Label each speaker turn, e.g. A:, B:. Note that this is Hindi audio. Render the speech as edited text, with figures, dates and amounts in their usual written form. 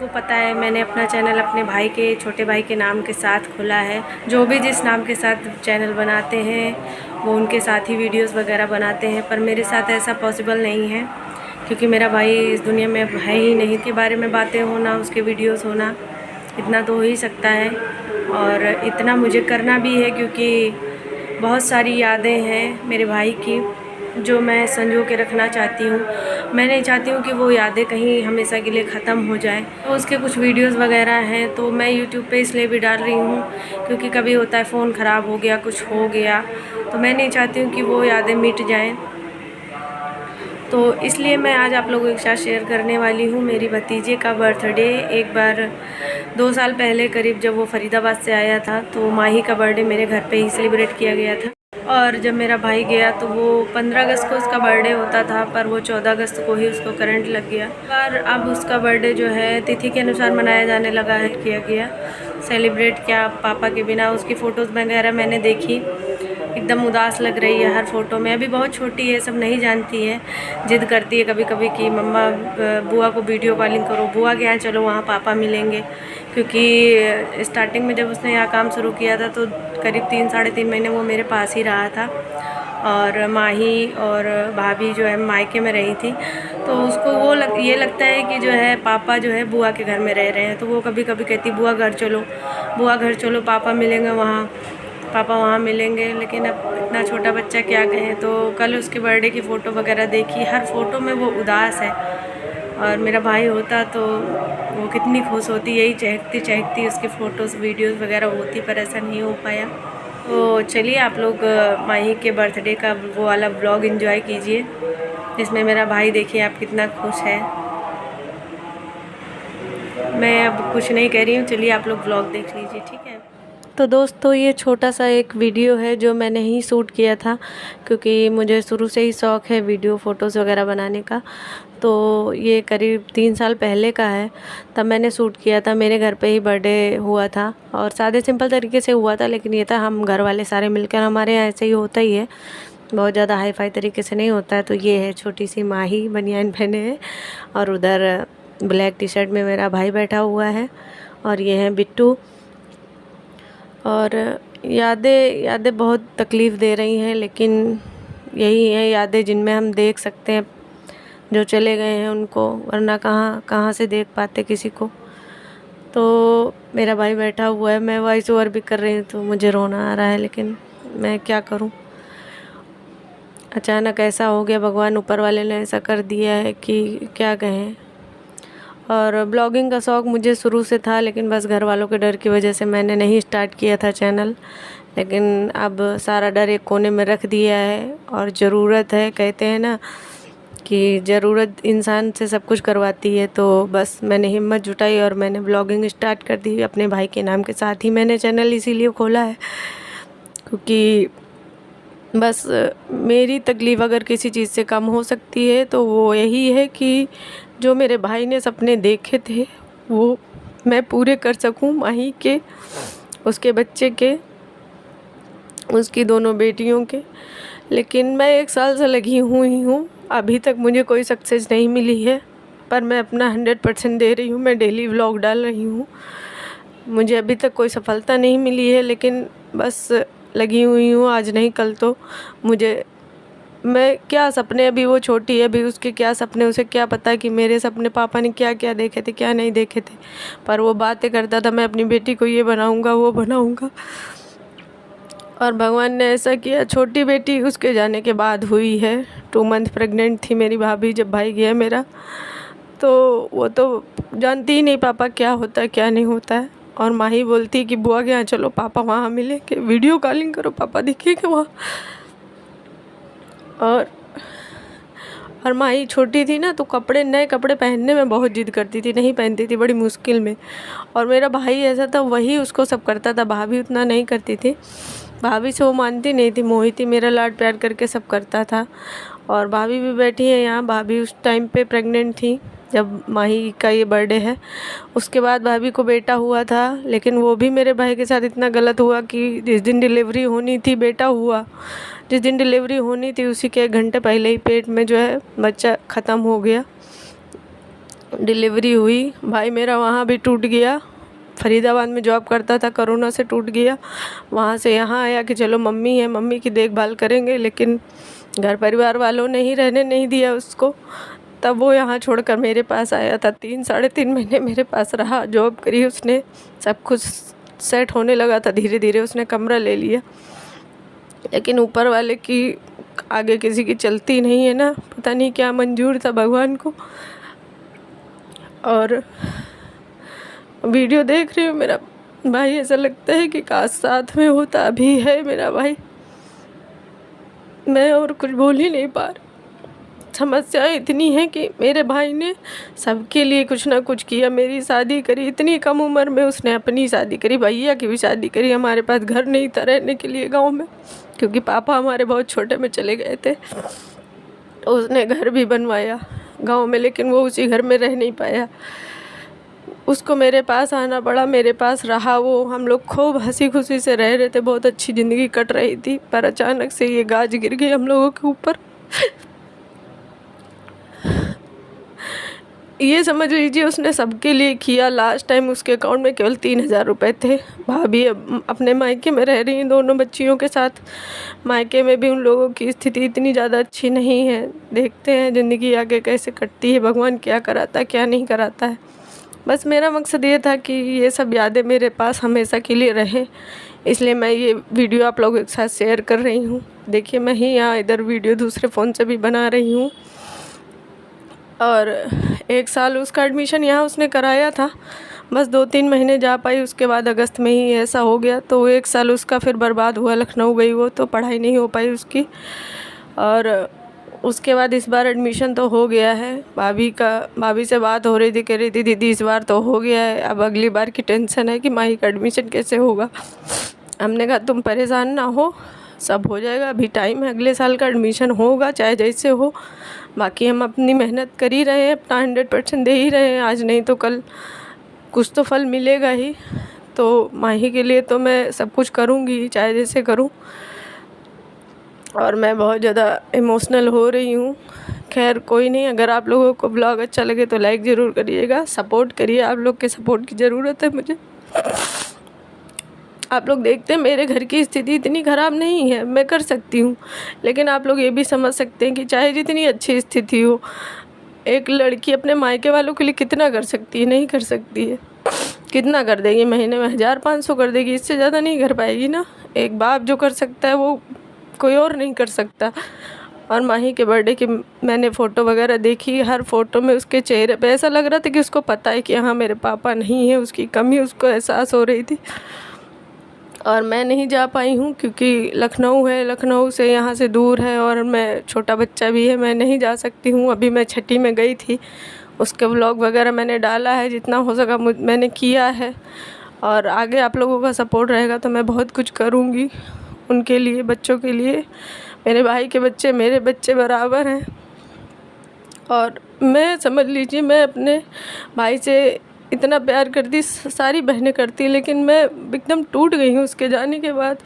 A: को पता है मैंने अपना चैनल अपने भाई के, छोटे भाई के नाम के साथ खोला है। जो भी जिस नाम के साथ चैनल बनाते हैं वो उनके साथ ही वीडियोस वगैरह बनाते हैं, पर मेरे साथ ऐसा पॉसिबल नहीं है क्योंकि मेरा भाई इस दुनिया में है ही नहीं। के बारे में बातें होना, उसके वीडियोस होना, इतना तो हो ही सकता है। और इतना मुझे करना भी है क्योंकि बहुत सारी यादें हैं मेरे भाई की जो मैं संजो के रखना चाहती हूँ। मैं नहीं चाहती हूँ कि वो यादें कहीं हमेशा के लिए ख़त्म हो जाए। तो उसके कुछ वीडियोस वगैरह हैं तो मैं यूट्यूब पे इसलिए भी डाल रही हूँ क्योंकि कभी होता है फ़ोन ख़राब हो गया, कुछ हो गया, तो मैं नहीं चाहती हूँ कि वो यादें मिट जाएँ। तो इसलिए मैं आज आप लोगों के साथ शेयर करने वाली हूँ मेरी भतीजे का बर्थडे। एक बार 2 साल पहले करीब जब वो फरीदाबाद से आया था तो माही का बर्थडे मेरे घर पे ही सेलिब्रेट किया गया था। और जब मेरा भाई गया तो वो 15 अगस्त को उसका बर्थडे होता था, पर वो 14 अगस्त को ही उसको करंट लग गया। पर अब उसका बर्थडे जो है तिथि के अनुसार मनाया जाने लगा है, किया गया सेलिब्रेट किया पापा के बिना। उसकी फ़ोटोज़ वगैरह मैंने देखी, एकदम उदास लग रही है हर फ़ोटो में। अभी बहुत छोटी है, सब नहीं जानती है, ज़िद करती है कभी कभी कि मम्मा बुआ को वीडियो कॉलिंग करो, बुआ के यहाँ चलो, वहाँ पापा मिलेंगे। क्योंकि स्टार्टिंग में जब उसने यहाँ काम शुरू किया था तो करीब 3-3.5 महीने वो मेरे पास ही रहा था। और माही और भाभी जो है मायके में रही थी, तो उसको वो ये लगता है कि जो है पापा जो है बुआ के घर में रह रहे हैं। तो वो कभी कभी कहती बुआ घर चलो, बुआ घर चलो, पापा मिलेंगे वहाँ, पापा वहाँ मिलेंगे। लेकिन अब इतना छोटा बच्चा क्या कहें। तो कल उसके बर्थडे की फ़ोटो वगैरह देखी, हर फ़ोटो में वो उदास है। और मेरा भाई होता तो वो कितनी खुश होती, यही चहकती चहकती उसकी फ़ोटोज़ वीडियोज़ वगैरह होती, पर ऐसा नहीं हो पाया। तो चलिए आप लोग माही के बर्थडे का वो वाला व्लॉग एंजॉय कीजिए जिसमें मेरा भाई देखिए आप कितना खुश है। मैं अब कुछ नहीं कह रही हूँ, चलिए आप लोग व्लॉग देख लीजिए, ठीक है। तो दोस्तों ये छोटा सा एक वीडियो है जो मैंने ही शूट किया था क्योंकि मुझे शुरू से ही शौक़ है वीडियो फ़ोटोज़ वगैरह बनाने का। तो ये करीब 3 साल पहले का है, तब मैंने शूट किया था। मेरे घर पे ही बर्थडे हुआ था और सादे सिंपल तरीके से हुआ था, लेकिन ये था हम घर वाले सारे मिलकर, हमारे यहाँ ऐसे ही होता ही है, बहुत ज़्यादा हाई फाई तरीके से नहीं होता है। तो ये है छोटी सी माही बनियान पहने है और उधर ब्लैक टी शर्ट में मेरा भाई बैठा हुआ है और ये है बिट्टू। और यादें बहुत तकलीफ़ दे रही हैं, लेकिन यही हैं यादें जिनमें हम देख सकते हैं जो चले गए हैं उनको, वरना कहाँ से देख पाते किसी को। तो मेरा भाई बैठा हुआ है, मैं वॉइस ओवर भी कर रही हूँ तो मुझे रोना आ रहा है, लेकिन मैं क्या करूँ। अचानक ऐसा हो गया, भगवान ऊपर वाले ने ऐसा कर दिया है कि क्या कहें। और ब्लॉगिंग का शौक़ मुझे शुरू से था, लेकिन बस घर वालों के डर की वजह से मैंने नहीं स्टार्ट किया था चैनल। लेकिन अब सारा डर एक कोने में रख दिया है और ज़रूरत है, कहते हैं ना कि ज़रूरत इंसान से सब कुछ करवाती है। तो बस मैंने हिम्मत जुटाई और मैंने ब्लॉगिंग स्टार्ट कर दी अपने भाई के नाम के साथ ही। मैंने चैनल इसीलिए खोला है क्योंकि बस मेरी तकलीफ़ अगर किसी चीज़ से कम हो सकती है तो वो यही है कि जो मेरे भाई ने सपने देखे थे वो मैं पूरे कर सकूं, माही के, उसके बच्चे के, उसकी दोनों बेटियों के। लेकिन मैं 1 साल से लगी हुई हूँ, अभी तक मुझे कोई सक्सेस नहीं मिली है, पर मैं अपना 100% दे रही हूँ। मैं डेली व्लॉग डाल रही हूँ, मुझे अभी तक कोई सफलता नहीं मिली है, लेकिन बस लगी हुई हूँ, आज नहीं कल तो। मैं क्या सपने, अभी वो छोटी है, अभी उसके क्या सपने, उसे क्या पता कि मेरे सपने पापा ने क्या क्या देखे थे, क्या नहीं देखे थे। पर वो बातें करता था, मैं अपनी बेटी को ये बनाऊंगा, वो बनाऊंगा। और भगवान ने ऐसा किया, छोटी बेटी उसके जाने के बाद हुई है। 2 मंथ प्रेग्नेंट थी मेरी भाभी जब भाई गया मेरा। तो वो तो जानती ही नहीं पापा क्या होता है क्या नहीं होता है। और माही बोलती कि बुआ के यहाँ चलो, पापा वहाँ मिलेंगे, वीडियो कॉलिंग करो, पापा दिखेंगे वहाँ। और माही छोटी थी ना, तो नए कपड़े पहनने में बहुत जिद करती थी, नहीं पहनती थी बड़ी मुश्किल में। और मेरा भाई ऐसा था, वही उसको सब करता था, भाभी उतना नहीं करती थी। भाभी से वो मानती नहीं थी, मोहिती मेरा लाड प्यार करके सब करता था। और भाभी भी बैठी है यहाँ, भाभी उस टाइम पे प्रेग्नेंट थी जब माही का ये बर्थडे है। उसके बाद भाभी को बेटा हुआ था, लेकिन वो भी मेरे भाई के साथ इतना गलत हुआ कि जिस दिन डिलीवरी होनी थी बेटा हुआ, जिस दिन डिलीवरी होनी थी उसी के 1 घंटे पहले ही पेट में जो है बच्चा ख़त्म हो गया। डिलीवरी हुई। भाई मेरा वहाँ भी टूट गया, फरीदाबाद में जॉब करता था, कोरोना से टूट गया। वहाँ से यहाँ आया कि चलो मम्मी है, मम्मी की देखभाल करेंगे, लेकिन घर परिवार वालों ने ही रहने नहीं दिया उसको। तब वो यहाँ छोड़कर मेरे पास आया था। 3-3.5 महीने मेरे पास रहा, जॉब करी उसने, सब कुछ सेट होने लगा था। धीरे धीरे उसने कमरा ले लिया, लेकिन ऊपर वाले की आगे किसी की चलती नहीं है ना, पता नहीं क्या मंजूर था भगवान को। और वीडियो देख रही हूँ मेरा भाई, ऐसा लगता है कि काश साथ में होता। अभी है मेरा भाई, मैं और कुछ बोल ही नहीं पा रही। समस्या इतनी है कि मेरे भाई ने सबके लिए कुछ ना कुछ किया। मेरी शादी करी, इतनी कम उम्र में उसने अपनी शादी करी, भैया की भी शादी करी। हमारे पास घर नहीं था रहने के लिए गांव में, क्योंकि पापा हमारे बहुत छोटे में चले गए थे। उसने घर भी बनवाया गांव में, लेकिन वो उसी घर में रह नहीं पाया। उसको मेरे पास आना पड़ा, मेरे पास रहा वो। हम लोग खूब हंसी खुशी से रह रहे थे, बहुत अच्छी ज़िंदगी कट रही थी। पर अचानक से ये गाज गिर गई हम लोगों के ऊपर। ये समझ लीजिए उसने सबके लिए किया। लास्ट टाइम उसके अकाउंट में केवल 3,000 रुपये थे। भाभी अपने मायके में रह रही हैं दोनों बच्चियों के साथ। मायके में भी उन लोगों की स्थिति इतनी ज़्यादा अच्छी नहीं है। देखते हैं ज़िंदगी आगे कैसे कटती है, भगवान क्या कराता है क्या नहीं कराता है। बस मेरा मकसद ये था कि ये सब यादें मेरे पास हमेशा के लिए रहें, इसलिए मैं ये वीडियो आप लोगों के साथ शेयर कर रही हूँ। देखिए मैं ही यहाँ इधर वीडियो दूसरे फ़ोन से भी बना रही हूँ। और 1 साल उसका एडमिशन यहाँ उसने कराया था, बस 2-3 महीने जा पाई। उसके बाद अगस्त में ही ऐसा हो गया, तो 1 साल उसका फिर बर्बाद हुआ। लखनऊ गई वो, तो पढ़ाई नहीं हो पाई उसकी। और उसके बाद इस बार एडमिशन तो हो गया है। भाभी से बात हो रही थी, कह रही थी दीदी इस बार तो हो गया है, अब अगली बार की टेंशन है कि माही का एडमिशन कैसे होगा। हमने कहा तुम परेशान ना हो, सब हो जाएगा, अभी टाइम है, अगले साल का एडमिशन होगा चाहे जैसे हो। बाकी हम अपनी मेहनत कर ही रहे हैं, अपना 100% दे ही रहे हैं। आज नहीं तो कल कुछ तो फल मिलेगा ही। तो माही के लिए तो मैं सब कुछ करूँगी, चाहे जैसे करूँ। और मैं बहुत ज़्यादा इमोशनल हो रही हूँ। खैर कोई नहीं, अगर आप लोगों को ब्लॉग अच्छा लगे तो लाइक ज़रूर करिएगा, सपोर्ट करिए। आप लोग के सपोर्ट की ज़रूरत है मुझे। आप लोग देखते हैं मेरे घर की स्थिति इतनी ख़राब नहीं है, मैं कर सकती हूँ। लेकिन आप लोग ये भी समझ सकते हैं कि चाहे जितनी अच्छी स्थिति हो, एक लड़की अपने मायके वालों के लिए कितना कर सकती है, नहीं कर सकती है। कितना कर देगी, महीने में 1000-500 कर देगी, इससे ज़्यादा नहीं कर पाएगी ना। एक बाप जो कर सकता है वो कोई और नहीं कर सकता। और माही के बर्थडे की मैंने फ़ोटो वगैरह देखी, हर फ़ोटो में उसके चेहरे पे ऐसा लग रहा था कि उसको पता है कि हाँ मेरे पापा नहीं है, उसकी कमी उसको एहसास हो रही थी। और मैं नहीं जा पाई हूँ क्योंकि लखनऊ है, लखनऊ से यहाँ से दूर है, और मैं छोटा बच्चा भी है, मैं नहीं जा सकती हूँ। अभी मैं छठी में गई थी, उसके व्लॉग वगैरह मैंने डाला है, जितना हो सका मैंने किया है। और आगे आप लोगों का सपोर्ट रहेगा तो मैं बहुत कुछ करूँगी उनके लिए, बच्चों के लिए। मेरे भाई के बच्चे मेरे बच्चे बराबर हैं। और मैं समझ लीजिए मैं अपने भाई से इतना प्यार करती, सारी बहनें करती, लेकिन मैं एकदम टूट गई हूँ उसके जाने के बाद।